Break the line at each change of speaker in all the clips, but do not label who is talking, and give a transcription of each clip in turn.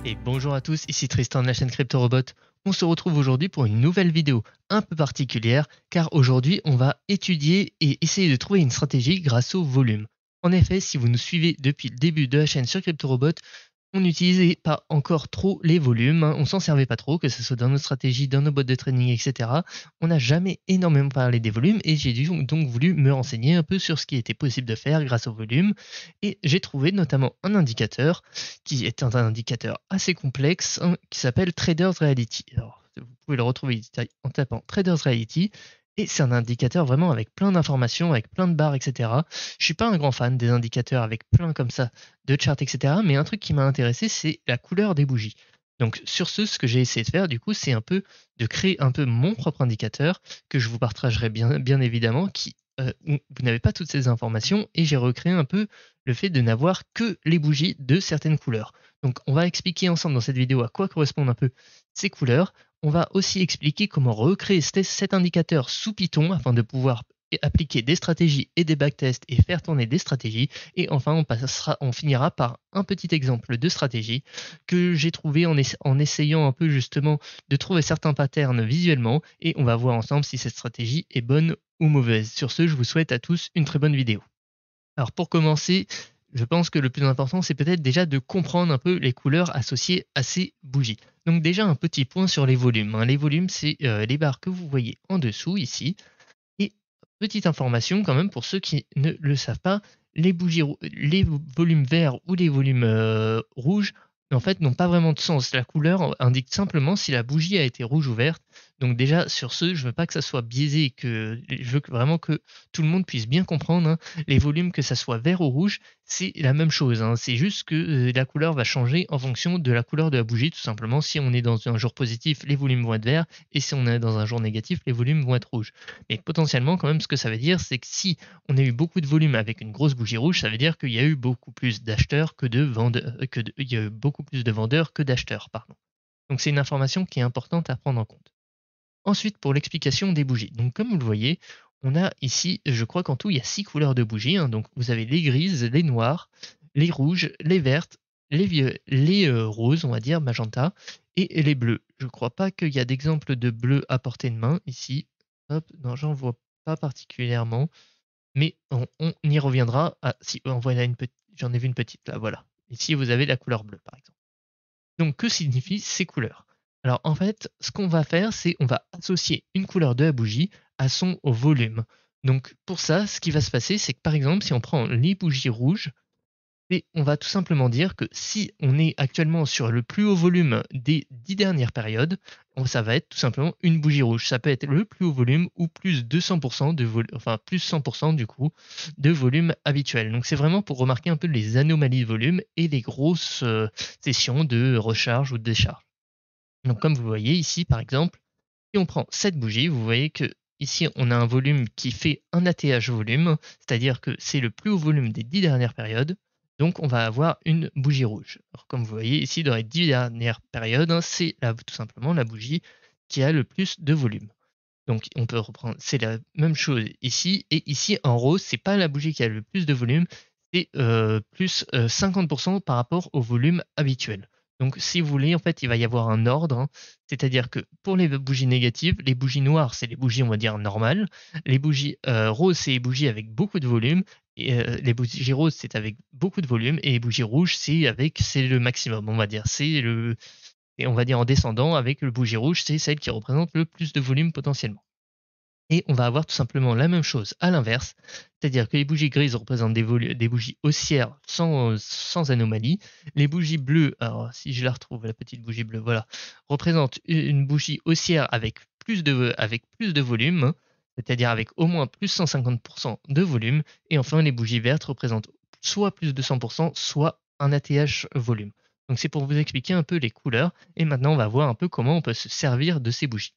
Et bonjour à tous, ici Tristan de la chaîne CryptoRobot. On se retrouve aujourd'hui pour une nouvelle vidéo un peu particulière car aujourd'hui on va étudier et essayer de trouver une stratégie grâce au volume. En effet, si vous nous suivez depuis le début de la chaîne sur CryptoRobot, on n'utilisait pas encore trop les volumes, hein, on s'en servait pas trop, que ce soit dans nos stratégies, dans nos bots de trading, etc. On n'a jamais énormément parlé des volumes et j'ai donc voulu me renseigner un peu sur ce qui était possible de faire grâce aux volumes. Et j'ai trouvé notamment un indicateur qui est un indicateur assez complexe, hein, qui s'appelle Traders Reality. Alors, vous pouvez le retrouver en tapant Traders Reality. Et c'est un indicateur vraiment avec plein d'informations, avec plein de barres, etc. Je suis pas un grand fan des indicateurs avec plein comme ça de charts, etc. Mais un truc qui m'a intéressé, c'est la couleur des bougies. Donc sur ce que j'ai essayé de faire, du coup, c'est un peu de créer un peu mon propre indicateur que je vous partagerai bien évidemment, où vous n'avez pas toutes ces informations et j'ai recréé un peu le fait de n'avoir que les bougies de certaines couleurs. Donc on va expliquer ensemble dans cette vidéo à quoi correspondent un peu ces couleurs. On va aussi expliquer comment recréer cet indicateur sous Python afin de pouvoir appliquer des stratégies et des backtests et faire tourner des stratégies. Et enfin, on finira par un petit exemple de stratégie que j'ai trouvé en essayant un peu justement de trouver certains patterns visuellement. Et on va voir ensemble si cette stratégie est bonne ou mauvaise. Sur ce, je vous souhaite à tous une très bonne vidéo. Alors pour commencer, je pense que le plus important, c'est peut-être déjà de comprendre un peu les couleurs associées à ces bougies. Donc déjà un petit point sur les volumes, hein. Les volumes, c'est les barres que vous voyez en dessous ici. Et petite information quand même pour ceux qui ne le savent pas, les volumes verts ou les volumes rouges, en fait, n'ont pas vraiment de sens. La couleur indique simplement si la bougie a été rouge ou verte. Donc déjà, sur ce, je veux pas que ça soit biaisé, je veux vraiment que tout le monde puisse bien comprendre, hein. Les volumes, que ça soit vert ou rouge, c'est la même chose, hein. C'est juste que la couleur va changer en fonction de la couleur de la bougie, tout simplement. Si on est dans un jour positif, les volumes vont être verts, et si on est dans un jour négatif, les volumes vont être rouges. Mais potentiellement, quand même, ce que ça veut dire, c'est que si on a eu beaucoup de volume avec une grosse bougie rouge, ça veut dire qu'il y a eu beaucoup plus d'acheteurs que de vendeurs, il y a eu beaucoup plus de vendeurs que d'acheteurs, pardon. Donc c'est une information qui est importante à prendre en compte. Ensuite, pour l'explication des bougies. Donc comme vous le voyez, on a ici, je crois qu'en tout, il y a 6 couleurs de bougies, hein. Donc vous avez les grises, les noires, les rouges, les vertes, les roses, on va dire, magenta, et les bleus. Je crois pas qu'il y a d'exemple de bleu à portée de main ici. Hop, non, j'en vois pas particulièrement, mais on y reviendra. Ah si, en voilà une petite, j'en ai vu une petite là, voilà. Ici, vous avez la couleur bleue, par exemple. Donc, que signifient ces couleurs? Alors, en fait, ce qu'on va faire, c'est on va associer une couleur de la bougie à son volume. Donc, pour ça, ce qui va se passer, c'est que par exemple, si on prend les bougies rouges, et on va tout simplement dire que si on est actuellement sur le plus haut volume des 10 dernières périodes, ça va être tout simplement une bougie rouge. Ça peut être le plus haut volume ou plus de 100% de volume, enfin plus 100% du coup de volume habituel. Donc c'est vraiment pour remarquer un peu les anomalies de volume et les grosses sessions de recharge ou de décharge. Donc comme vous voyez ici par exemple, si on prend cette bougie, vous voyez que ici on a un volume qui fait un ATH volume, c'est-à-dire que c'est le plus haut volume des 10 dernières périodes. Donc on va avoir une bougie rouge. Alors, comme vous voyez ici dans les 10 dernières périodes, hein, c'est tout simplement la bougie qui a le plus de volume. Donc on peut reprendre, c'est la même chose ici, et ici en rose, c'est pas la bougie qui a le plus de volume, c'est plus 50% par rapport au volume habituel. Donc si vous voulez, en fait, il va y avoir un ordre, hein. C'est-à-dire que pour les bougies négatives, les bougies noires, c'est les bougies, on va dire, normales. Les bougies roses, c'est les bougies avec beaucoup de volume. Et les bougies roses, c'est avec beaucoup de volume. Et les bougies rouges, c'est le maximum, on va dire. Et on va dire en descendant, avec le bougie rouge, c'est celle qui représente le plus de volume potentiellement. Et on va avoir tout simplement la même chose à l'inverse, c'est-à-dire que les bougies grises représentent des bougies haussières sans anomalie. Les bougies bleues, alors si je la retrouve, la petite bougie bleue, voilà, représentent une bougie haussière avec plus de volume, hein, c'est-à-dire avec au moins plus 150% de volume. Et enfin, les bougies vertes représentent soit plus de 100%, soit un ATH volume. Donc c'est pour vous expliquer un peu les couleurs. Et maintenant, on va voir un peu comment on peut se servir de ces bougies.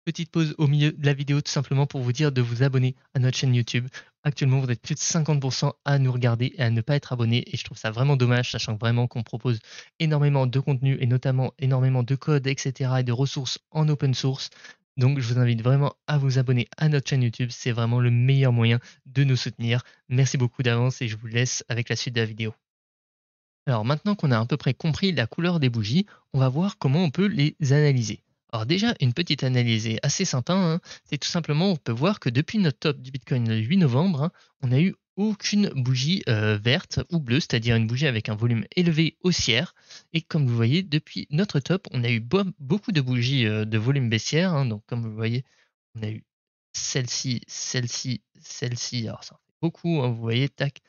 Petite pause au milieu de la vidéo tout simplement pour vous dire de vous abonner à notre chaîne YouTube. Actuellement, vous êtes plus de 50% à nous regarder et à ne pas être abonné et je trouve ça vraiment dommage, sachant vraiment qu'on propose énormément de contenu et notamment énormément de codes, etc. et de ressources en open source. Donc je vous invite vraiment à vous abonner à notre chaîne YouTube, c'est vraiment le meilleur moyen de nous soutenir. Merci beaucoup d'avance et je vous laisse avec la suite de la vidéo. Alors maintenant qu'on a à peu près compris la couleur des bougies, on va voir comment on peut les analyser. Alors déjà, une petite analyse est assez sympa, hein. C'est tout simplement, on peut voir que depuis notre top du Bitcoin le 8 novembre, hein, on n'a eu aucune bougie verte ou bleue, c'est-à-dire une bougie avec un volume élevé haussière. Et comme vous voyez, depuis notre top, on a eu beaucoup de bougies de volume baissière, hein. Donc comme vous voyez, on a eu celle-ci, celle-ci, celle-ci. Alors ça en fait beaucoup, hein, vous voyez, tac.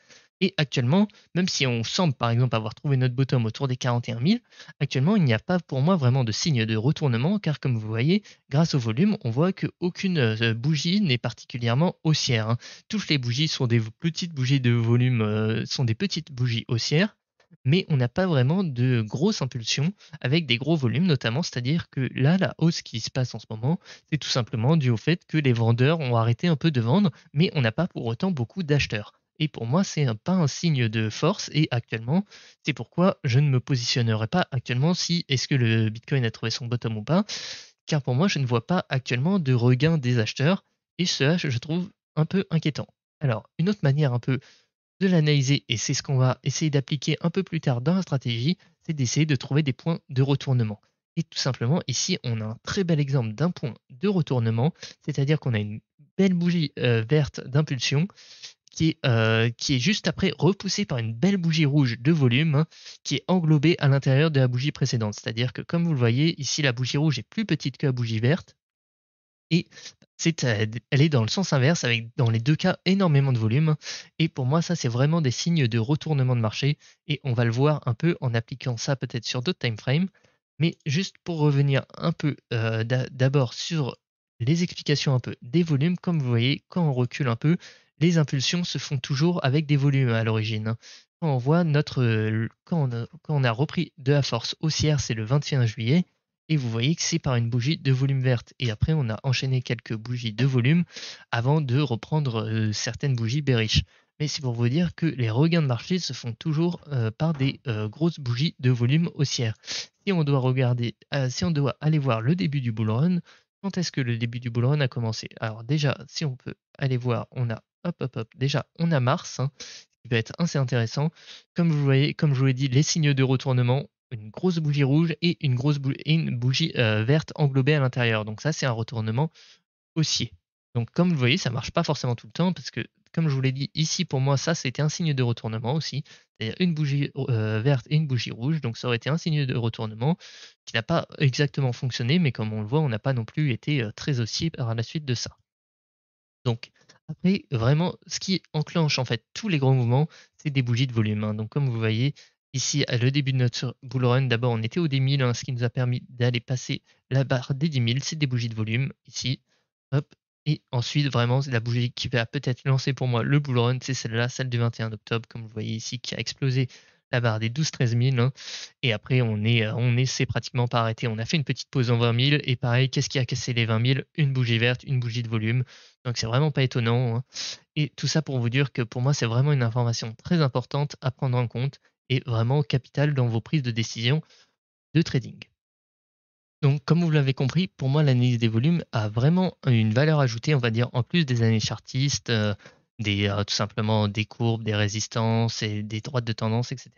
Et actuellement, même si on semble par exemple avoir trouvé notre bottom autour des 41 000, actuellement il n'y a pas pour moi vraiment de signe de retournement car comme vous voyez, grâce au volume, on voit qu'aucune bougie n'est particulièrement haussière, hein. Toutes les bougies sont des petites bougies de volume, sont des petites bougies haussières, mais on n'a pas vraiment de grosses impulsions avec des gros volumes notamment, c'est-à-dire que là, la hausse qui se passe en ce moment, c'est tout simplement dû au fait que les vendeurs ont arrêté un peu de vendre, mais on n'a pas pour autant beaucoup d'acheteurs. Et pour moi, c'est pas un signe de force. Et actuellement, c'est pourquoi je ne me positionnerai pas actuellement si est-ce que le Bitcoin a trouvé son bottom ou pas. Car pour moi, je ne vois pas actuellement de regain des acheteurs. Et cela, je trouve un peu inquiétant. Alors, une autre manière un peu de l'analyser, et c'est ce qu'on va essayer d'appliquer un peu plus tard dans la stratégie, c'est d'essayer de trouver des points de retournement. Et tout simplement, ici, on a un très bel exemple d'un point de retournement, c'est-à-dire qu'on a une belle bougie verte d'impulsion qui est juste après repoussée par une belle bougie rouge de volume, hein, qui est englobée à l'intérieur de la bougie précédente. C'est-à-dire que comme vous le voyez, ici la bougie rouge est plus petite que la bougie verte et elle est dans le sens inverse avec dans les deux cas énormément de volume. Et pour moi, ça c'est vraiment des signes de retournement de marché et on va le voir un peu en appliquant ça peut-être sur d'autres time frames. Mais juste pour revenir un peu d'abord sur les explications un peu des volumes, comme vous voyez, quand on recule un peu, les impulsions se font toujours avec des volumes à l'origine, hein. Quand on voit quand on a repris de la force haussière, c'est le 21 juillet, et vous voyez que c'est par une bougie de volume verte. Et après, on a enchaîné quelques bougies de volume avant de reprendre certaines bougies bearish. Mais c'est pour vous dire que les regains de marché se font toujours par des grosses bougies de volume haussière. Si on doit regarder, si on doit aller voir le début du bull run, quand est-ce que le début du bull run a commencé? Alors déjà, si on peut aller voir, on a hop hop hop, déjà on a Mars, hein, qui va être assez intéressant. Comme vous voyez, comme je vous l'ai dit, les signes de retournement, une grosse bougie rouge et une bougie verte englobée à l'intérieur. Donc ça, c'est un retournement haussier. Donc comme vous voyez, ça marche pas forcément tout le temps parce que, comme je vous l'ai dit, ici pour moi, ça c'était un signe de retournement aussi. C'est-à-dire une bougie verte et une bougie rouge. Donc ça aurait été un signe de retournement qui n'a pas exactement fonctionné, mais comme on le voit, on n'a pas non plus été très haussier par la suite de ça. Donc après, vraiment, ce qui enclenche en fait tous les gros mouvements, c'est des bougies de volume, hein. Donc comme vous voyez, ici à le début de notre bull run, d'abord on était au D1000, hein, ce qui nous a permis d'aller passer la barre des 10 000, c'est des bougies de volume ici, hop. Et ensuite, vraiment, la bougie qui va peut-être lancer pour moi le bull run, c'est celle-là, celle du 21 octobre, comme vous voyez ici, qui a explosé la barre des 12-13 000, hein. Et après, c'est pratiquement pas arrêté. On a fait une petite pause en 20 000. Et pareil, qu'est-ce qui a cassé les 20 000? Une bougie verte, une bougie de volume. Donc c'est vraiment pas étonnant, hein. Et tout ça pour vous dire que pour moi, c'est vraiment une information très importante à prendre en compte et vraiment capitale dans vos prises de décision de trading. Donc, comme vous l'avez compris, pour moi, l'analyse des volumes a vraiment une valeur ajoutée, on va dire, en plus des années chartistes, tout simplement des courbes, des résistances et des droites de tendance, etc.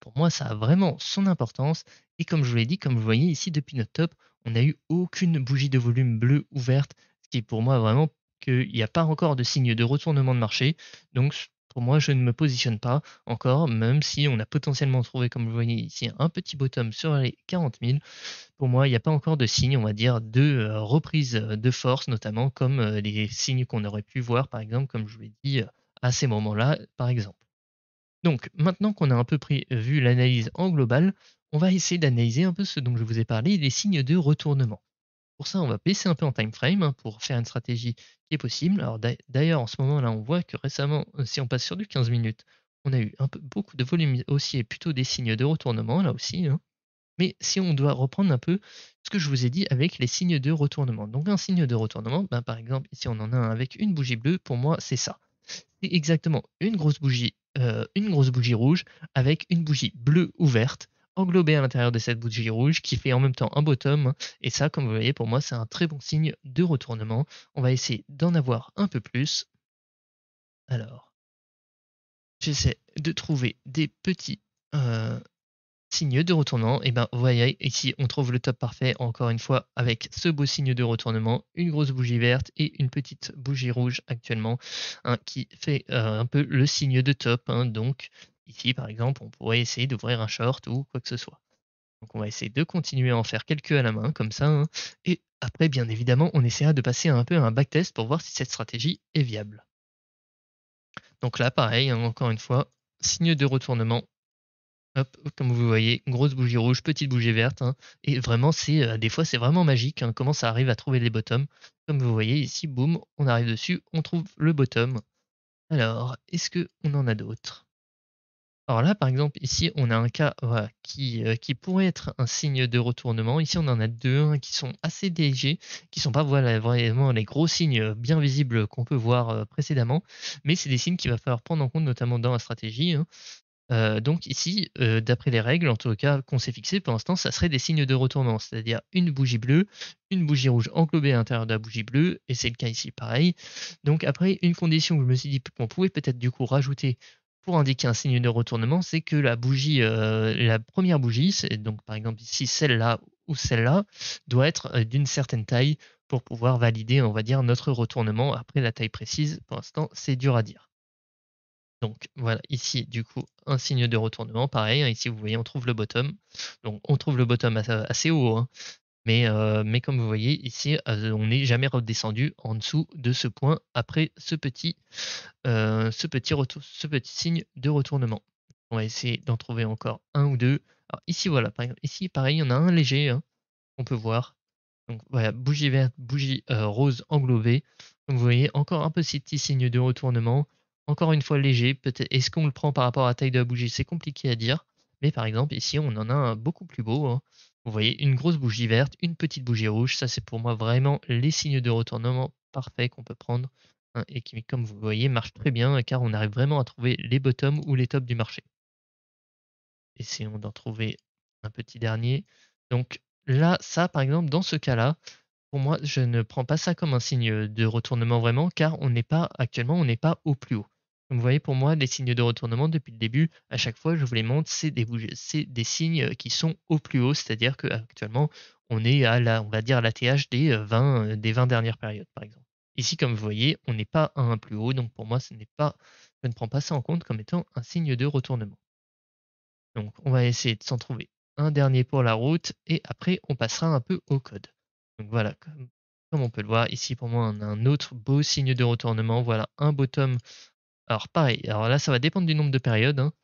Pour moi, ça a vraiment son importance. Et comme je vous l'ai dit, comme vous voyez ici, depuis notre top, on n'a eu aucune bougie de volume bleue ouverte, ce qui est pour moi vraiment qu'il n'y a pas encore de signe de retournement de marché. Donc, pour moi, je ne me positionne pas encore, même si on a potentiellement trouvé, comme vous voyez ici, un petit bottom sur les 40 000. Pour moi, il n'y a pas encore de signe, on va dire, de reprise de force, notamment comme les signes qu'on aurait pu voir, par exemple, comme je vous l'ai dit, à ces moments-là, par exemple. Donc, maintenant qu'on a un peu vu l'analyse en global, on va essayer d'analyser un peu ce dont je vous ai parlé, les signes de retournement. Pour ça, on va baisser un peu en time frame, hein, pour faire une stratégie qui est possible. Alors d'ailleurs, en ce moment-là, on voit que récemment, si on passe sur du 15 minutes, on a eu beaucoup de volume haussier, plutôt des signes de retournement, là aussi, hein. Mais si on doit reprendre un peu ce que je vous ai dit avec les signes de retournement. Donc un signe de retournement, ben, par exemple, ici on en a un avec une bougie bleue, pour moi c'est ça. C'est exactement une grosse bougie rouge avec une bougie bleue ouverte, englobée à l'intérieur de cette bougie rouge, qui fait en même temps un bottom. Et ça, comme vous voyez, pour moi c'est un très bon signe de retournement. On va essayer d'en avoir un peu plus. Alors, j'essaie de trouver des petits. euh, signe de retournement, et ben vous voyez ici on trouve le top parfait encore une fois avec ce beau signe de retournement, une grosse bougie verte et une petite bougie rouge actuellement, hein, qui fait un peu le signe de top, hein. Donc ici par exemple on pourrait essayer d'ouvrir un short ou quoi que ce soit. Donc on va essayer de continuer à en faire quelques à la main comme ça, hein. Et après bien évidemment on essaiera de passer un peu à un backtest pour voir si cette stratégie est viable. Donc là pareil, hein, encore une fois, signe de retournement. Hop, comme vous voyez, grosse bougie rouge, petite bougie verte, hein, et vraiment c'est, des fois c'est vraiment magique, hein, comment ça arrive à trouver les bottoms. Comme vous voyez ici, boum, on arrive dessus, on trouve le bottom. Alors, est-ce qu'on en a d'autres? Alors là, par exemple, ici, on a un cas, voilà, qui pourrait être un signe de retournement. Ici, on en a 2, hein, qui sont assez légers, qui sont pas, voilà, vraiment les gros signes, bien visibles qu'on peut voir, précédemment, mais c'est des signes qu'il va falloir prendre en compte, notamment dans la stratégie, hein. Donc ici, d'après les règles, en tout cas qu'on s'est fixé pour l'instant, ça serait des signes de retournement, c'est-à-dire une bougie bleue, une bougie rouge englobée à l'intérieur de la bougie bleue, et c'est le cas ici pareil. Donc après, une condition que je me suis dit qu'on pouvait peut-être du coup rajouter pour indiquer un signe de retournement, c'est que la bougie, la première bougie, c'est donc par exemple ici celle-là ou celle-là, doit être, d'une certaine taille pour pouvoir valider, on va dire, notre retournement. Après la taille précise, pour l'instant, c'est dur à dire. Donc voilà, ici du coup un signe de retournement, pareil, hein, ici vous voyez on trouve le bottom. Donc on trouve le bottom assez haut, hein, mais comme vous voyez ici, on n'est jamais redescendu en dessous de ce point après ce petit signe de retournement. On va essayer d'en trouver encore un ou deux. Alors ici voilà, par exemple, ici pareil, il y en a un léger, hein, on peut voir. Donc voilà, bougie verte, bougie rose englobée. Comme vous voyez, encore un petit signe de retournement. Encore une fois léger. Peut-être est-ce qu'on le prend par rapport à la taille de la bougie? C'est compliqué à dire. Mais par exemple, ici, on en a un beaucoup plus beau, hein. Vous voyez, une grosse bougie verte, une petite bougie rouge. Ça, c'est pour moi vraiment les signes de retournement parfaits qu'on peut prendre, hein, et qui, comme vous voyez, marchent très bien car on arrive vraiment à trouver les bottoms ou les tops du marché. Essayons d'en trouver un petit dernier. Donc là, ça, par exemple, dans ce cas-là, pour moi, je ne prends pas ça comme un signe de retournement vraiment, car on n'est pas actuellement, on n'est pas au plus haut. Donc vous voyez, pour moi, les signes de retournement, depuis le début, à chaque fois, je vous les montre, c'est des signes qui sont au plus haut, c'est-à-dire qu'actuellement, on est à la, on va dire, à l'ATH des 20 dernières périodes, par exemple. Ici, comme vous voyez, on n'est pas à un plus haut, donc pour moi, je ne prends pas ça en compte comme étant un signe de retournement. Donc, on va essayer de s'en trouver un dernier pour la route et après, on passera un peu au code. Donc voilà, comme on peut le voir ici, pour moi, on a un autre beau signe de retournement. Voilà, un bottom. Alors pareil, alors là, ça va dépendre du nombre de périodes, hein.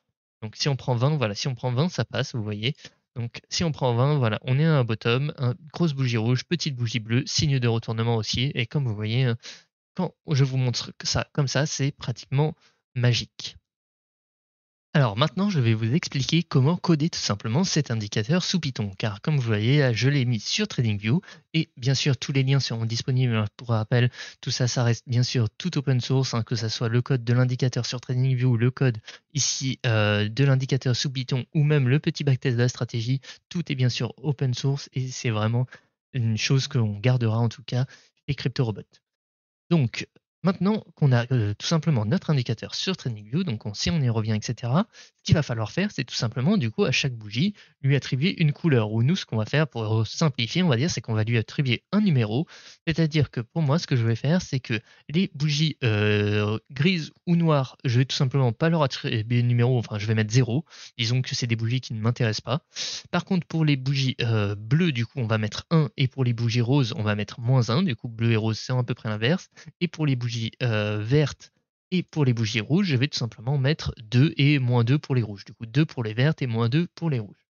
Donc si on prend 20, voilà, si on prend 20, ça passe, vous voyez. Donc si on prend 20, voilà, on est à un bottom, une grosse bougie rouge, petite bougie bleue, signe de retournement aussi. Et comme vous voyez, quand je vous montre ça comme ça, c'est pratiquement magique. Alors maintenant, je vais vous expliquer comment coder tout simplement cet indicateur sous Python, car comme vous voyez, je l'ai mis sur TradingView, et bien sûr tous les liens seront disponibles, hein. Pour rappel, tout ça, ça reste bien sûr tout open source, hein, que ce soit le code de l'indicateur sur TradingView, le code ici de l'indicateur sous Python, ou même le petit backtest de la stratégie, tout est bien sûr open source, et c'est vraiment une chose que l'on gardera en tout cas chez CryptoRobot. Donc, maintenant qu'on a tout simplement notre indicateur sur TradingView, donc on sait on y revient, etc., ce qu'il va falloir faire, c'est tout simplement, du coup, à chaque bougie, lui attribuer une couleur. Ou nous, ce qu'on va faire pour simplifier, on va dire, c'est qu'on va lui attribuer un numéro. C'est-à-dire que pour moi, ce que je vais faire, c'est que les bougies grises ou noires, je vais tout simplement pas leur attribuer un numéro, enfin, je vais mettre 0. Disons que c'est des bougies qui ne m'intéressent pas. Par contre, pour les bougies bleues, du coup, on va mettre 1, et pour les bougies roses, on va mettre -1. Du coup, bleu et rose, c'est à peu près l'inverse. Et pour les bougies vertes et pour les bougies rouges, je vais tout simplement mettre 2 et -2 pour les rouges. Du coup, 2 pour les vertes et -2 pour les rouges.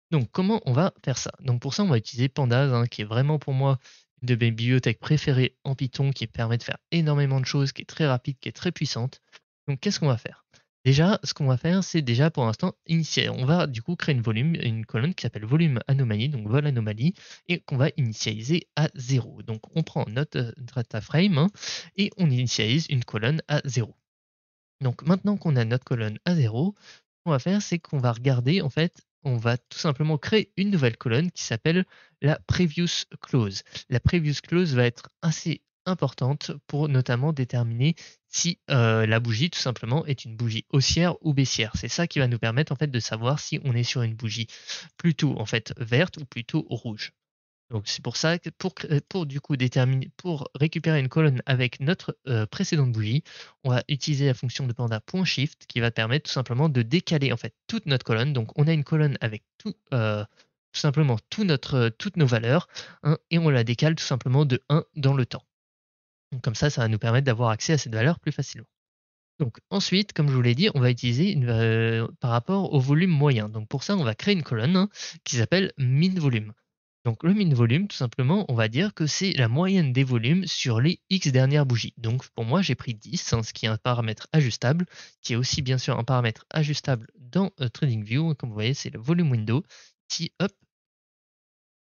Donc, comment on va faire ça? Donc, pour ça, on va utiliser Pandas, hein, qui est vraiment pour moi une de mes bibliothèques préférées en Python, qui permet de faire énormément de choses, qui est très rapide, qui est très puissante. Donc, qu'est-ce qu'on va faire? Déjà, ce qu'on va faire, c'est déjà pour l'instant initier. On va du coup créer une colonne qui s'appelle volume anomalie, donc vol anomalie, et qu'on va initialiser à 0. Donc, on prend notre data frame, hein, et on initialise une colonne à 0. Donc, maintenant qu'on a notre colonne à 0, ce qu'on va faire, c'est qu'on va regarder, en fait, on va tout simplement créer une nouvelle colonne qui s'appelle la previous clause. La previous clause va être assez importante pour notamment déterminer si la bougie tout simplement est une bougie haussière ou baissière. C'est ça qui va nous permettre en fait de savoir si on est sur une bougie plutôt en fait verte ou plutôt rouge. Donc c'est pour ça que pour du coup déterminer pour récupérer une colonne avec notre, précédente bougie, on va utiliser la fonction de panda.shift qui va permettre tout simplement de décaler en fait toute notre colonne. Donc on a une colonne avec tout simplement toutes nos valeurs, hein, et on la décale tout simplement de 1 dans le temps. Donc comme ça va nous permettre d'avoir accès à cette valeur plus facilement. Donc ensuite, comme je vous l'ai dit, on va utiliser par rapport au volume moyen. Donc pour ça, on va créer une colonne, hein, qui s'appelle min volume. Donc le min volume, tout simplement, on va dire que c'est la moyenne des volumes sur les X dernières bougies. Donc pour moi, j'ai pris 10, hein, ce qui est un paramètre ajustable, qui est aussi bien sûr un paramètre ajustable dans TradingView. Comme vous voyez, c'est le volume window. Ici, hop,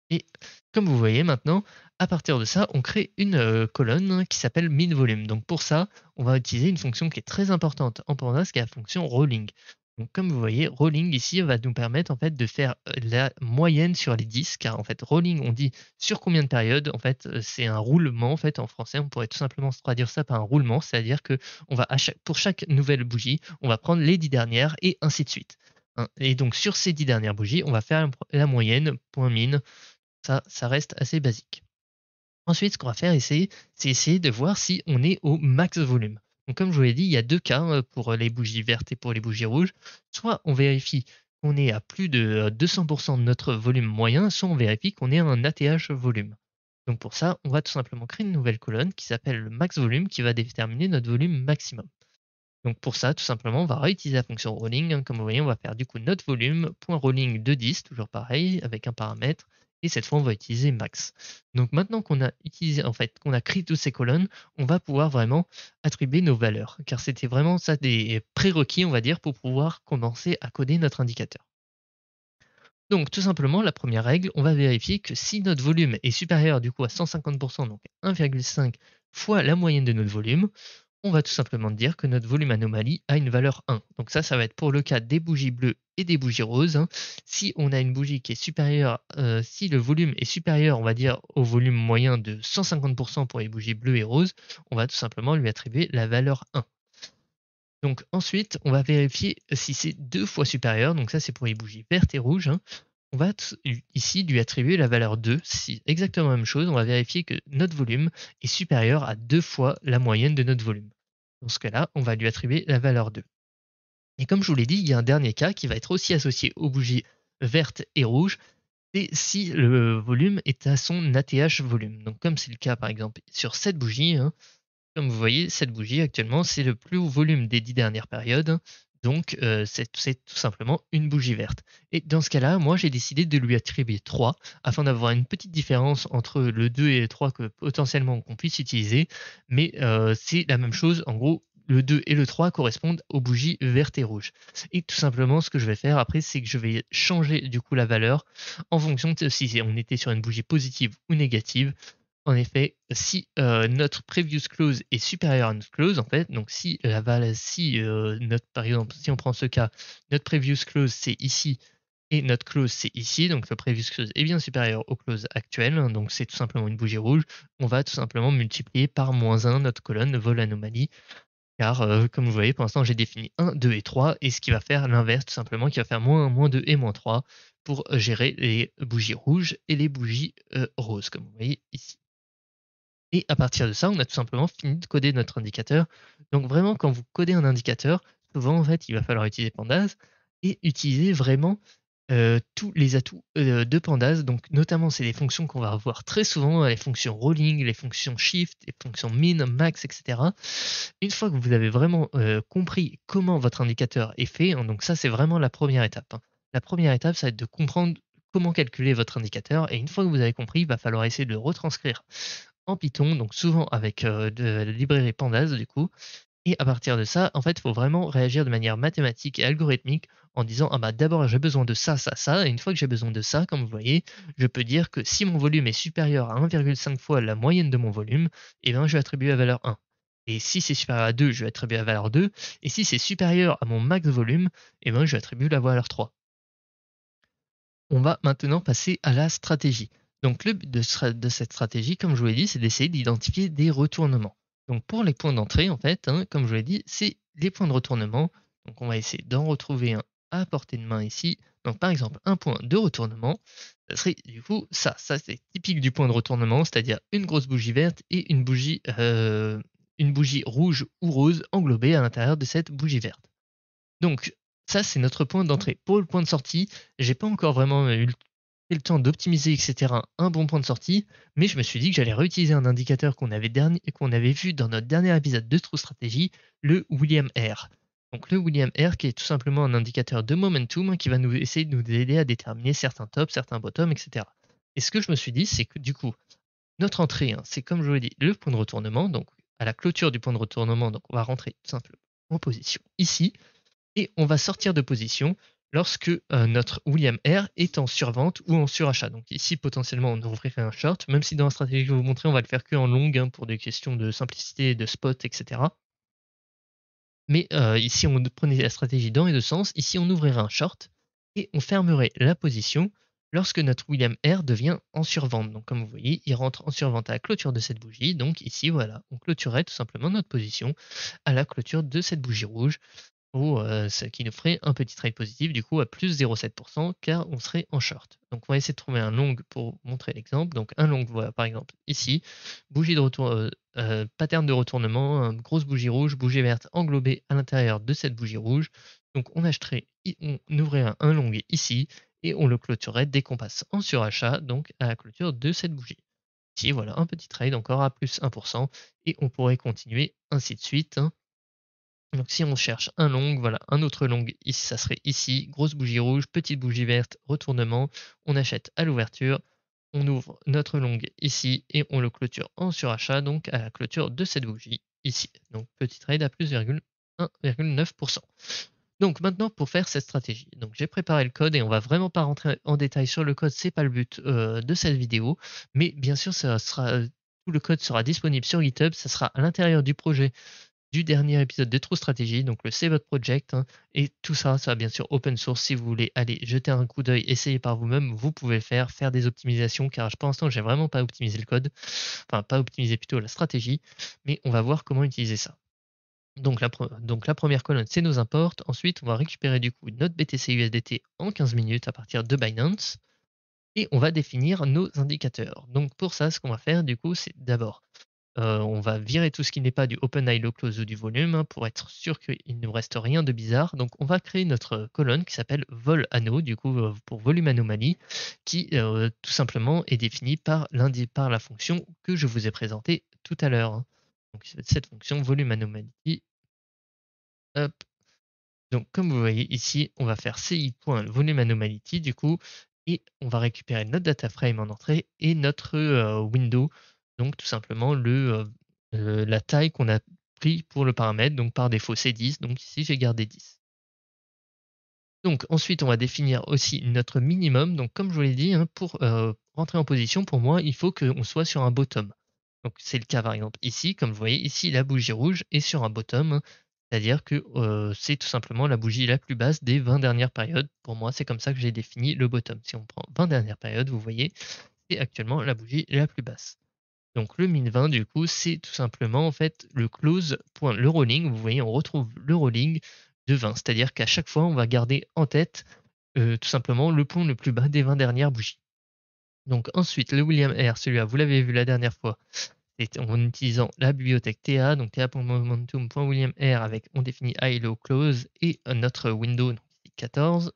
et comme vous voyez maintenant, à partir de ça, on crée une colonne qui s'appelle min volume. Donc pour ça, on va utiliser une fonction qui est très importante en Pandas, qui est la fonction rolling. Donc comme vous voyez, rolling ici va nous permettre en fait de faire la moyenne sur les 10, car en fait rolling on dit sur combien de périodes. En fait c'est un roulement en fait en français. On pourrait tout simplement se traduire ça par un roulement, c'est-à-dire que on va pour chaque nouvelle bougie, on va prendre les 10 dernières et ainsi de suite, hein. Et donc sur ces 10 dernières bougies, on va faire la moyenne, point min. Ça reste assez basique. Ensuite, ce qu'on va faire, c'est essayer de voir si on est au max volume. Donc, comme je vous l'ai dit, il y a deux cas pour les bougies vertes et pour les bougies rouges. Soit on vérifie qu'on est à plus de 200% de notre volume moyen, soit on vérifie qu'on est à un ATH volume. Donc pour ça, on va tout simplement créer une nouvelle colonne qui s'appelle le max volume, qui va déterminer notre volume maximum. Donc pour ça, tout simplement, on va réutiliser la fonction rolling, hein. Comme vous voyez, on va faire du coup notre volume.rolling de 10, toujours pareil, avec un paramètre. Et cette fois, on va utiliser max. Donc maintenant qu'on a utilisé, en fait, qu'on a créé toutes ces colonnes, on va pouvoir vraiment attribuer nos valeurs. Car c'était vraiment ça des prérequis, on va dire, pour pouvoir commencer à coder notre indicateur. Donc tout simplement, la première règle, on va vérifier que si notre volume est supérieur du coup à 150%, donc 1,5 fois la moyenne de notre volume, on va tout simplement dire que notre volume anomalie a une valeur 1. Donc ça va être pour le cas des bougies bleues et des bougies roses, hein. Si on a une bougie qui est supérieure, si le volume est supérieur, on va dire, au volume moyen de 150% pour les bougies bleues et roses, on va tout simplement lui attribuer la valeur 1. Donc ensuite, on va vérifier si c'est 2 fois supérieur, donc ça c'est pour les bougies vertes et rouges, hein. On va ici lui attribuer la valeur 2, si exactement la même chose, on va vérifier que notre volume est supérieur à 2 fois la moyenne de notre volume. Dans ce cas-là, on va lui attribuer la valeur 2. Et comme je vous l'ai dit, il y a un dernier cas qui va être aussi associé aux bougies vertes et rouges, c'est si le volume est à son ATH volume. Donc comme c'est le cas par exemple sur cette bougie, hein, comme vous voyez, cette bougie actuellement, c'est le plus haut volume des 10 dernières périodes, hein. Donc c'est tout simplement une bougie verte. Et dans ce cas-là, moi j'ai décidé de lui attribuer 3 afin d'avoir une petite différence entre le 2 et le 3 que potentiellement qu'on puisse utiliser. Mais c'est la même chose, en gros, le 2 et le 3 correspondent aux bougies vertes et rouges. Et tout simplement, ce que je vais faire après, c'est que je vais changer du coup la valeur en fonction de si on était sur une bougie positive ou négative. En effet, si notre previous clause est supérieur à notre clause, en fait, donc si par exemple, si on prend ce cas, notre previous clause c'est ici et notre clause c'est ici, donc le previous clause est bien supérieur aux clauses actuelles, hein, donc c'est tout simplement une bougie rouge, on va tout simplement multiplier par -1 notre colonne vol anomalie, car comme vous voyez, pour l'instant j'ai défini 1, 2 et 3, et ce qui va faire l'inverse tout simplement, qui va faire -1, -2 et -3 pour gérer les bougies rouges et les bougies roses, comme vous voyez ici. Et à partir de ça, on a tout simplement fini de coder notre indicateur. Donc vraiment, quand vous codez un indicateur, souvent en fait, il va falloir utiliser Pandas et utiliser vraiment tous les atouts de Pandas. Donc notamment, c'est des fonctions qu'on va revoir très souvent, les fonctions rolling, les fonctions shift, les fonctions min, max, etc. Une fois que vous avez vraiment compris comment votre indicateur est fait, hein, donc ça c'est vraiment la première étape, hein. La première étape, ça va être de comprendre comment calculer votre indicateur. Et une fois que vous avez compris, il va falloir essayer de le retranscrire en Python, donc souvent avec de la librairie Pandas du coup. Et à partir de ça, en fait, il faut vraiment réagir de manière mathématique et algorithmique en disant ah bah d'abord j'ai besoin de ça, ça, ça, et une fois que j'ai besoin de ça, comme vous voyez, je peux dire que si mon volume est supérieur à 1,5 fois la moyenne de mon volume, eh bien je vais attribuer la valeur 1. Et si c'est supérieur à 2, je vais attribuer la valeur 2. Et si c'est supérieur à mon max volume, eh bien je vais attribuer la valeur 3. On va maintenant passer à la stratégie. Donc le but de cette stratégie, comme je vous l'ai dit, c'est d'essayer d'identifier des retournements. Donc pour les points d'entrée, en fait, comme je vous l'ai dit, c'est les points de retournement. Donc on va essayer d'en retrouver un à portée de main ici. Donc par exemple, un point de retournement, ça serait du coup ça. Ça c'est typique du point de retournement, c'est-à-dire une grosse bougie verte et une bougie rouge ou rose englobée à l'intérieur de cette bougie verte. Donc ça, c'est notre point d'entrée. Pour le point de sortie, j'ai pas encore vraiment pris le temps d'optimiser, etc., un bon point de sortie, mais je me suis dit que j'allais réutiliser un indicateur qu'on avait vu dans notre dernier épisode de True Strategy, le William R. Donc le William R qui est tout simplement un indicateur de momentum qui va nous essayer de nous aider à déterminer certains tops, certains bottoms, etc. Et ce que je me suis dit, c'est que du coup, notre entrée, c'est comme je vous l'ai dit, le point de retournement. Donc à la clôture du point de retournement, donc on va rentrer tout simplement en position ici et on va sortir de position lorsque notre William R est en survente ou en surachat. Donc ici, potentiellement, on ouvrirait un short, même si dans la stratégie que je vais vous montrer, on va le faire que en long pour des questions de simplicité, de spot, etc. Mais ici, on prenait la stratégie dans les deux sens. Ici, on ouvrirait un short et on fermerait la position lorsque notre William R devient en survente. Donc comme vous voyez, il rentre en survente à la clôture de cette bougie. Donc ici, voilà, on clôturerait tout simplement notre position à la clôture de cette bougie rouge ou ce qui nous ferait un petit trade positif du coup à plus 0,7% car on serait en short. Donc on va essayer de trouver un long pour montrer l'exemple. Donc un long, voilà, par exemple ici, bougie de retour, pattern de retournement, grosse bougie rouge, bougie verte englobée à l'intérieur de cette bougie rouge. Donc on achèterait, on ouvrirait un long ici et on le clôturerait dès qu'on passe en surachat, donc à la clôture de cette bougie. Ici, voilà un petit trade encore à plus 1% et on pourrait continuer ainsi de suite. Donc si on cherche un long, voilà, un autre long, ici, ça serait ici, grosse bougie rouge, petite bougie verte, retournement, on achète à l'ouverture, on ouvre notre long ici et on le clôture en surachat, donc à la clôture de cette bougie ici. Donc petit trade à plus 1,9%. Donc maintenant pour faire cette stratégie, donc j'ai préparé le code et on va vraiment pas rentrer en détail sur le code, c'est pas le but de cette vidéo, mais bien sûr tout le code sera disponible sur GitHub, ça sera à l'intérieur du projet du dernier épisode de True Strategy, donc le C'est votre project, et tout ça, ça va bien sûr open source. Si vous voulez aller jeter un coup d'œil, essayer par vous-même, vous pouvez le faire des optimisations, car pour l'instant, j'ai vraiment pas optimisé le code, enfin pas optimisé plutôt la stratégie, mais on va voir comment utiliser ça. Donc la première colonne, c'est nos imports. Ensuite, on va récupérer du coup notre BTC USDT en 15 minutes à partir de Binance. Et on va définir nos indicateurs. Donc pour ça, ce qu'on va faire du coup, c'est d'abord on va virer tout ce qui n'est pas du open high low close ou du volume pour être sûr qu'il ne nous reste rien de bizarre. Donc on va créer notre colonne qui s'appelle vol anneau, du coup pour volume anomalie, qui tout simplement est définie par la fonction que je vous ai présentée tout à l'heure. Donc cette fonction volume anomalie. Hop. Donc comme vous voyez ici, on va faire ci.volume anomality du coup, et on va récupérer notre data frame en entrée et notre window, donc tout simplement la taille qu'on a pris pour le paramètre, donc par défaut c'est 10, donc ici j'ai gardé 10. Donc ensuite on va définir aussi notre minimum, donc comme je vous l'ai dit, pour rentrer en position, pour moi il faut qu'on soit sur un bottom. Donc c'est le cas par exemple ici, comme vous voyez ici la bougie rouge est sur un bottom, c'est-à-dire que c'est tout simplement la bougie la plus basse des 20 dernières périodes. Pour moi, c'est comme ça que j'ai défini le bottom. Si on prend 20 dernières périodes, vous voyez, c'est actuellement la bougie la plus basse. Donc le min 20, du coup, c'est tout simplement en fait le close point le rolling. Vous voyez, on retrouve le rolling de 20, c'est-à-dire qu'à chaque fois, on va garder en tête tout simplement le point le plus bas des 20 dernières bougies. Donc ensuite, le William R, celui-là, vous l'avez vu la dernière fois, c'est en utilisant la bibliothèque TA, donc TA.momentum.williamr avec on définit high, low, close et notre window, donc ici 14.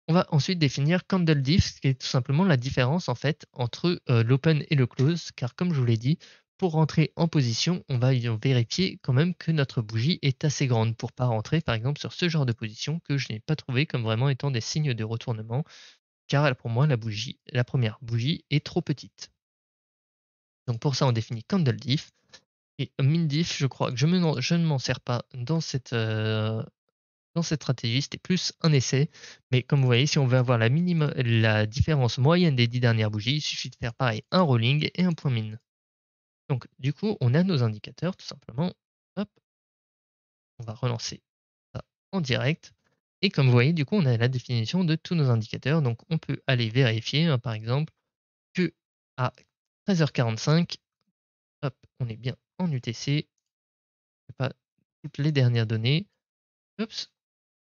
On va ensuite définir candle diff, qui est tout simplement la différence en fait entre l'open et le close, car comme je vous l'ai dit, pour rentrer en position, on va vérifier quand même que notre bougie est assez grande pour pas rentrer par exemple sur ce genre de position que je n'ai pas trouvé comme vraiment étant des signes de retournement, car pour moi la première bougie est trop petite. Donc pour ça, on définit candle diff. Et min diff, je crois que je ne m'en sers pas dans cette stratégie, c'était plus un essai. Mais comme vous voyez, si on veut avoir la différence moyenne des 10 dernières bougies, il suffit de faire pareil, un rolling et un point min. Donc du coup, on a nos indicateurs tout simplement. Hop, on va relancer ça en direct. Et comme vous voyez, du coup, on a la définition de tous nos indicateurs. Donc on peut aller vérifier, par exemple, que à 13h45, hop, on est bien en UTC, pas toutes les dernières données. Oups.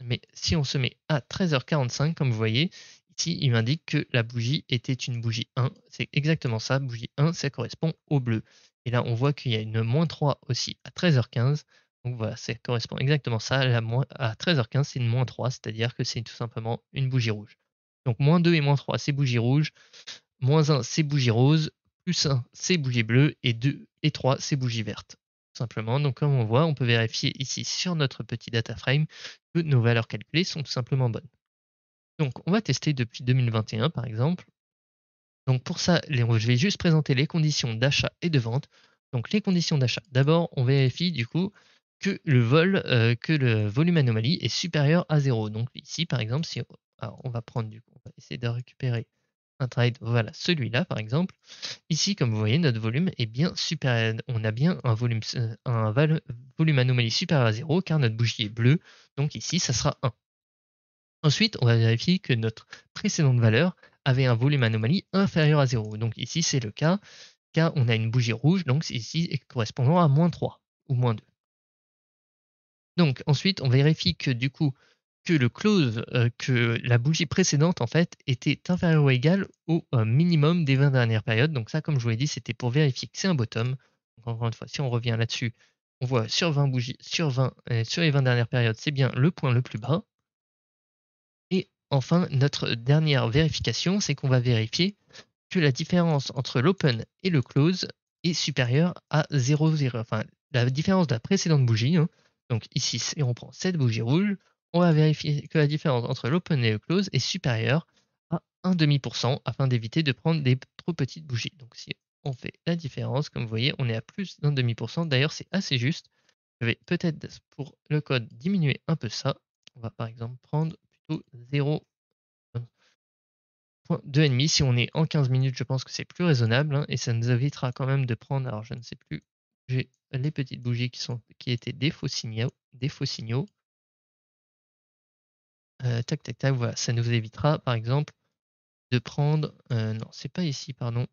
Mais si on se met à 13h45, comme vous voyez, ici, il m'indique que la bougie était une bougie 1. C'est exactement ça, bougie 1, ça correspond au bleu. Et là, on voit qu'il y a une -3 aussi à 13h15. Donc voilà, ça correspond exactement ça. À 13h15, c'est une -3, c'est-à-dire que c'est tout simplement une bougie rouge. Donc -2 et -3, c'est bougie rouge. -1, c'est bougie rose. +1, c'est bougie bleue. Et 2 et 3, c'est bougie verte. Tout simplement. Donc comme on voit, on peut vérifier ici sur notre petit data frame que nos valeurs calculées sont tout simplement bonnes. Donc on va tester depuis 2021 par exemple. Donc pour ça, je vais juste présenter les conditions d'achat et de vente. Donc les conditions d'achat. D'abord, on vérifie du coup que le volume anomalie est supérieur à 0. Donc ici, par exemple, si alors, on va prendre du coup, on va essayer de récupérer un trade, voilà, celui-là par exemple. Ici, comme vous voyez, notre volume est bien supérieur. On a bien volume anomalie supérieur à 0 car notre bougie est bleue. Donc ici, ça sera 1. Ensuite, on va vérifier que notre précédente valeur avait un volume anomalie inférieur à 0. Donc ici, c'est le cas, car on a une bougie rouge, donc ici correspondant à -3 ou -2. Donc ensuite, on vérifie que du coup, que le close, que la bougie précédente en fait était inférieur ou égal au minimum des 20 dernières périodes. Donc ça, comme je vous l'ai dit, c'était pour vérifier que c'est un bottom. Donc encore une fois, si on revient là-dessus, on voit sur 20 bougies, sur les 20 dernières périodes, c'est bien le point le plus bas. Et enfin, notre dernière vérification, c'est qu'on va vérifier que la différence entre l'open et le close est supérieure à 0,0. Enfin, la différence de la précédente bougie, hein. Donc ici, si on prend cette bougie rouge, on va vérifier que la différence entre l'open et le close est supérieure à 1,5% afin d'éviter de prendre des trop petites bougies. Donc si on fait la différence, comme vous voyez, on est à plus d'1,5%. D'ailleurs, c'est assez juste. Je vais peut-être, pour le code, diminuer un peu ça. On va par exemple prendre plutôt 0,2,5. Si on est en 15 minutes, je pense que c'est plus raisonnable, hein, et ça nous évitera quand même de prendre, alors je ne sais plus, j'ai les petites bougies qui étaient des faux signaux. Des faux signaux. Tac, tac, tac, voilà, ça nous évitera par exemple de prendre. Non, c'est pas ici, pardon.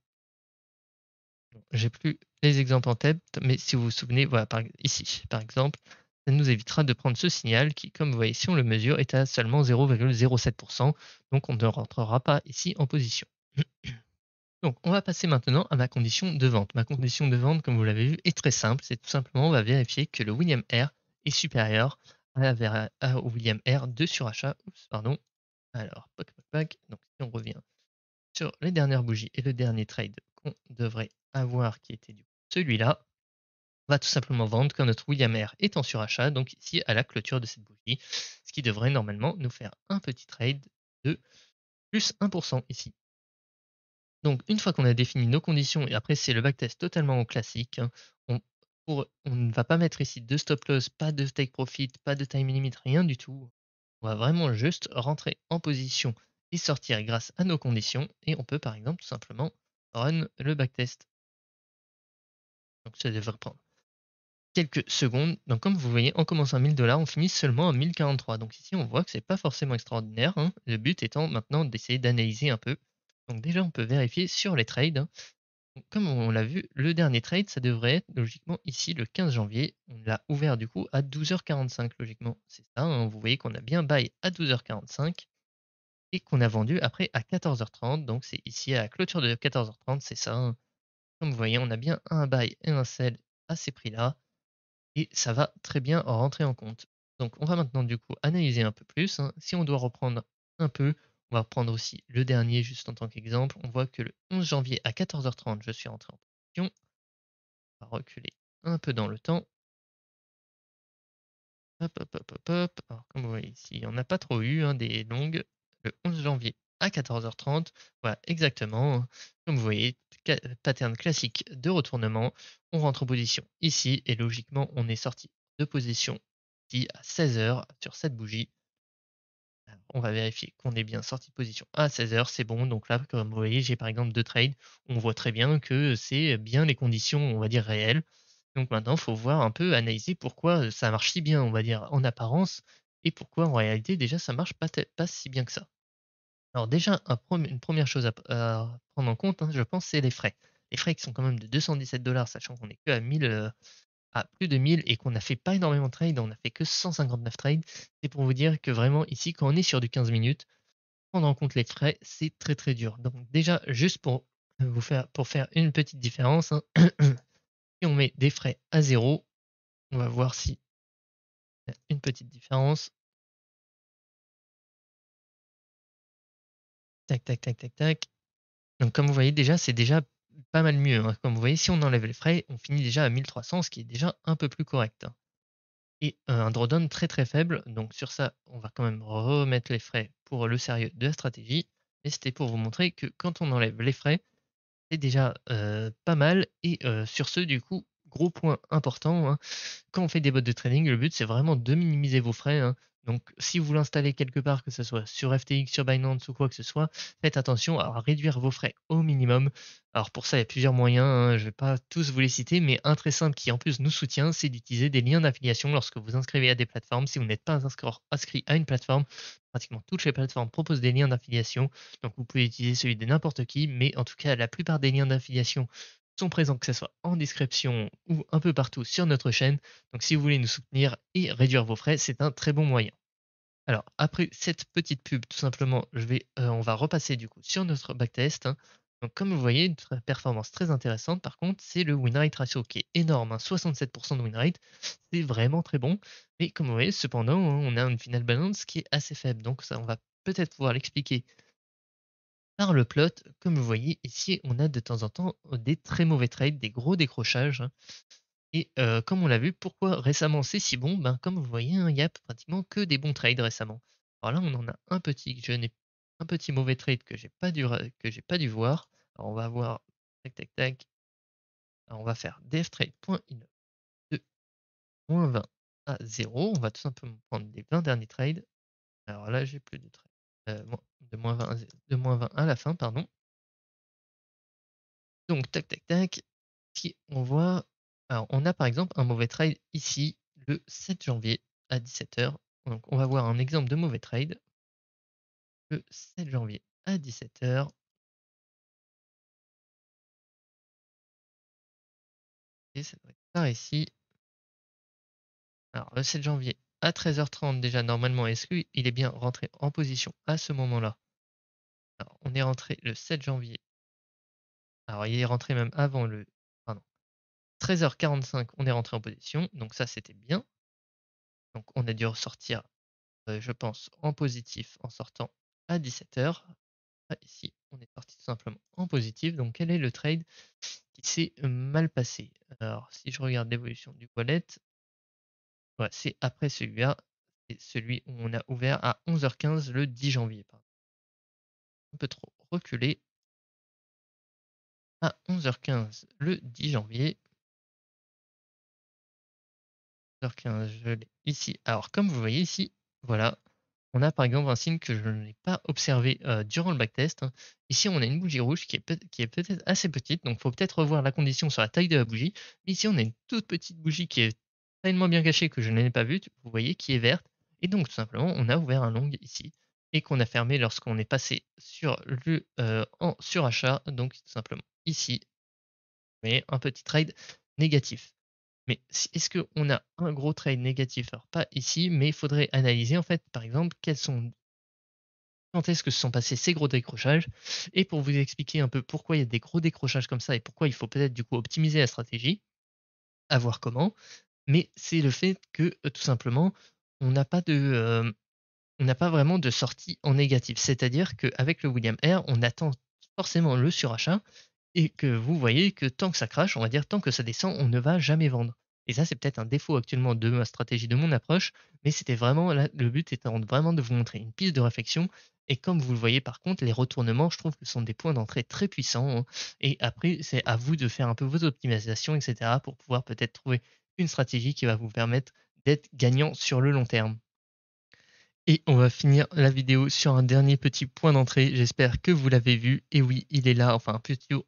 J'ai plus les exemples en tête, mais si vous vous souvenez, voilà, ici, par exemple, ça nous évitera de prendre ce signal qui, comme vous voyez, si on le mesure, est à seulement 0,07%. Donc on ne rentrera pas ici en position. Donc, on va passer maintenant à ma condition de vente. Ma condition de vente, comme vous l'avez vu, est très simple. C'est tout simplement, on va vérifier que le William R est supérieur au William R de surachat. Oups, pardon. Alors, pac, pac, pac. Donc, si on revient sur les dernières bougies et le dernier trade qu'on devrait avoir, qui était du coup celui-là, on va tout simplement vendre quand notre William R est en surachat, donc ici à la clôture de cette bougie, ce qui devrait normalement nous faire un petit trade de plus 1% ici. Donc une fois qu'on a défini nos conditions et après c'est le backtest totalement classique, hein, on on ne va pas mettre ici de stop loss, pas de take profit, pas de time limit, rien du tout. On va vraiment juste rentrer en position et sortir grâce à nos conditions et on peut par exemple tout simplement run le backtest. Donc ça devrait prendre quelques secondes. Donc comme vous voyez, en commençant à 1000 $, on finit seulement à 1043. Donc ici on voit que c'est pas forcément extraordinaire, hein. Le but étant maintenant d'essayer d'analyser un peu. Donc déjà on peut vérifier sur les trades, hein. Donc, comme on l'a vu, le dernier trade, ça devrait être logiquement ici le 15 janvier. On l'a ouvert du coup à 12h45 logiquement. C'est ça, hein, vous voyez qu'on a bien buy à 12h45 et qu'on a vendu après à 14h30. Donc c'est ici à la clôture de 14h30, c'est ça, hein. Comme vous voyez, on a bien un buy et un sell à ces prix-là et ça va très bien rentrer en compte. Donc on va maintenant du coup analyser un peu plus, hein. Si on doit reprendre un peu, on va prendre aussi le dernier juste en tant qu'exemple. On voit que le 11 janvier à 14h30, je suis rentré en position. On va reculer un peu dans le temps. Hop, hop, hop, hop, hop. Alors, comme vous voyez ici, on n'a pas trop eu, hein, des longues. Le 11 janvier à 14h30. Voilà, exactement, hein. Comme vous voyez, pattern classique de retournement. On rentre en position ici et logiquement, on est sorti de position ici à 16h sur cette bougie. On va vérifier qu'on est bien sorti de position à 16h, c'est bon. Donc là, comme vous voyez, j'ai par exemple deux trades. On voit très bien que c'est bien les conditions, on va dire, réelles. Donc maintenant, il faut voir un peu, analyser pourquoi ça marche si bien, on va dire, en apparence, et pourquoi en réalité, déjà, ça marche pas si bien que ça. Alors déjà, une première chose à prendre en compte, hein, je pense, c'est les frais. Les frais qui sont quand même de 217 $, sachant qu'on est que à 1000, à plus de 1000 et qu'on n'a fait pas énormément de trades, on a fait que 159 trades. C'est pour vous dire que vraiment ici, quand on est sur du 15 minutes, prendre en compte les frais, c'est très très dur. Donc déjà, juste pour faire une petite différence, hein, si on met des frais à zéro, on va voir s'il y a une petite différence. Tac, tac, tac, tac, tac. Donc comme vous voyez déjà, c'est déjà pas mal mieux, hein. Comme vous voyez, si on enlève les frais, on finit déjà à 1300, ce qui est déjà un peu plus correct, hein. Et un drawdown très très faible. Donc sur ça, on va quand même remettre les frais pour le sérieux de la stratégie. Et c'était pour vous montrer que quand on enlève les frais, c'est déjà pas mal. Et sur ce, du coup, gros point important, hein, quand on fait des bots de trading, le but c'est vraiment de minimiser vos frais, hein. Donc si vous l'installez quelque part, que ce soit sur FTX, sur Binance ou quoi que ce soit, faites attention à réduire vos frais au minimum. Alors pour ça, il y a plusieurs moyens, hein, je ne vais pas tous vous les citer, mais un très simple qui en plus nous soutient, c'est d'utiliser des liens d'affiliation lorsque vous inscrivez à des plateformes. Si vous n'êtes pas inscrit à une plateforme, pratiquement toutes les plateformes proposent des liens d'affiliation. Donc vous pouvez utiliser celui de n'importe qui, mais en tout cas la plupart des liens d'affiliation sont présents, que ce soit en description ou un peu partout sur notre chaîne. Donc si vous voulez nous soutenir et réduire vos frais, c'est un très bon moyen. Alors après cette petite pub, tout simplement, on va repasser du coup sur notre backtest, hein. Donc comme vous voyez, une performance très intéressante par contre, c'est le win rate ratio qui est énorme, hein, 67% de win rate, c'est vraiment très bon. Mais comme vous voyez, cependant, hein, on a une final balance qui est assez faible. Donc ça, on va peut-être pouvoir l'expliquer par le plot. Comme vous voyez ici, on a de temps en temps des très mauvais trades, des gros décrochages, hein. Et comme on l'a vu, pourquoi récemment c'est si bon? Ben, comme vous voyez, hein, il y a pratiquement que des bons trades récemment. Alors là, on en a un petit mauvais trade que j'ai pas dû voir. Alors on va voir, tac, tac, tac. Alors on va faire devtrade.in de -20 à 0. On va tout simplement prendre les 20 derniers trades. Alors là, j'ai plus de trades. De -20 de -20 à la fin, pardon. Donc tac, tac, tac. Si on voit, alors on a par exemple un mauvais trade ici le 7 janvier à 17 h. Donc on va voir un exemple de mauvais trade le 7 janvier à 17 h. Et ça doit être par ici. Alors le 7 janvier à 13 h 30 déjà normalement, est-ce qu'il est bien rentré en position à ce moment-là? Alors on est rentré le 7 janvier. Alors il est rentré même avant le... Pardon. 13 h 45, on est rentré en position. Donc ça c'était bien. Donc on a dû ressortir, je pense, en positif en sortant à 17 h. Ah, ici, on est parti tout simplement en positif. Donc, quel est le trade qui s'est mal passé? Alors, si je regarde l'évolution du wallet, ouais, c'est après celui-là. C'est celui où on a ouvert à 11 h 15 le 10 janvier. Pardon. Un peu trop reculé. À 11 h 15 le 10 janvier. 11 h 15, je l'ai ici. Alors, comme vous voyez ici, voilà, on a par exemple un signe que je n'ai pas observé durant le backtest, hein. Ici, on a une bougie rouge qui est peut-être assez petite, donc il faut peut-être revoir la condition sur la taille de la bougie. Mais ici, on a une toute petite bougie qui est tellement bien cachée que je ne l'ai pas vue, vous voyez, qui est verte. Et donc, tout simplement, on a ouvert un long ici et qu'on a fermé lorsqu'on est passé sur le en surachat, donc tout simplement ici, vous voyez, un petit trade négatif. Mais est-ce qu'on a un gros trade négatif? Alors pas ici, mais il faudrait analyser en fait, par exemple, quand est-ce que se sont passés ces gros décrochages. Et pour vous expliquer un peu pourquoi il y a des gros décrochages comme ça et pourquoi il faut peut-être du coup optimiser la stratégie, à voir comment. Mais c'est le fait que tout simplement, on n'a pas de, on n'a pas vraiment de sortie en négatif. C'est-à-dire qu'avec le William R, on attend forcément le surachat et que vous voyez que tant que ça crache, on va dire tant que ça descend, on ne va jamais vendre. Et ça, c'est peut-être un défaut actuellement de ma stratégie, de mon approche, mais c'était vraiment là, le but étant vraiment de vous montrer une piste de réflexion. Et comme vous le voyez par contre, les retournements, je trouve que ce sont des points d'entrée très puissants, hein. Et après, c'est à vous de faire un peu vos optimisations, etc. pour pouvoir peut-être trouver une stratégie qui va vous permettre d'être gagnant sur le long terme. Et on va finir la vidéo sur un dernier petit point d'entrée. J'espère que vous l'avez vu. Et oui, il est là, enfin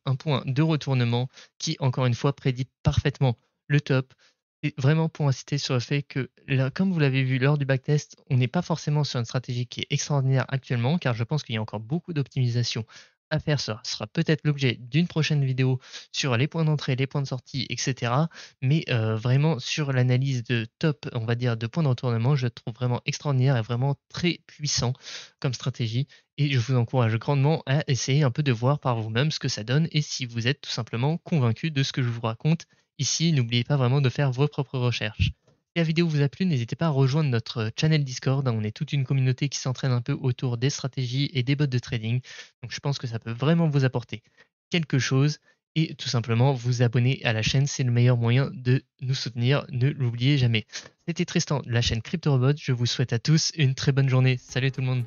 un point de retournement qui, encore une fois, prédit parfaitement le top. Et vraiment pour insister sur le fait que, là, comme vous l'avez vu lors du backtest, on n'est pas forcément sur une stratégie qui est extraordinaire actuellement, car je pense qu'il y a encore beaucoup d'optimisation à faire. Ça sera peut-être l'objet d'une prochaine vidéo sur les points d'entrée, les points de sortie, etc. Mais vraiment sur l'analyse de top, on va dire, de points de retournement, je le trouve vraiment extraordinaire et vraiment très puissant comme stratégie. Et je vous encourage grandement à essayer un peu de voir par vous-même ce que ça donne et si vous êtes tout simplement convaincu de ce que je vous raconte ici. N'oubliez pas vraiment de faire vos propres recherches. Si la vidéo vous a plu, n'hésitez pas à rejoindre notre channel Discord. On est toute une communauté qui s'entraîne un peu autour des stratégies et des bots de trading. Donc je pense que ça peut vraiment vous apporter quelque chose. Et tout simplement vous abonner à la chaîne, c'est le meilleur moyen de nous soutenir. Ne l'oubliez jamais. C'était Tristan de la chaîne CryptoRobot. Je vous souhaite à tous une très bonne journée. Salut tout le monde.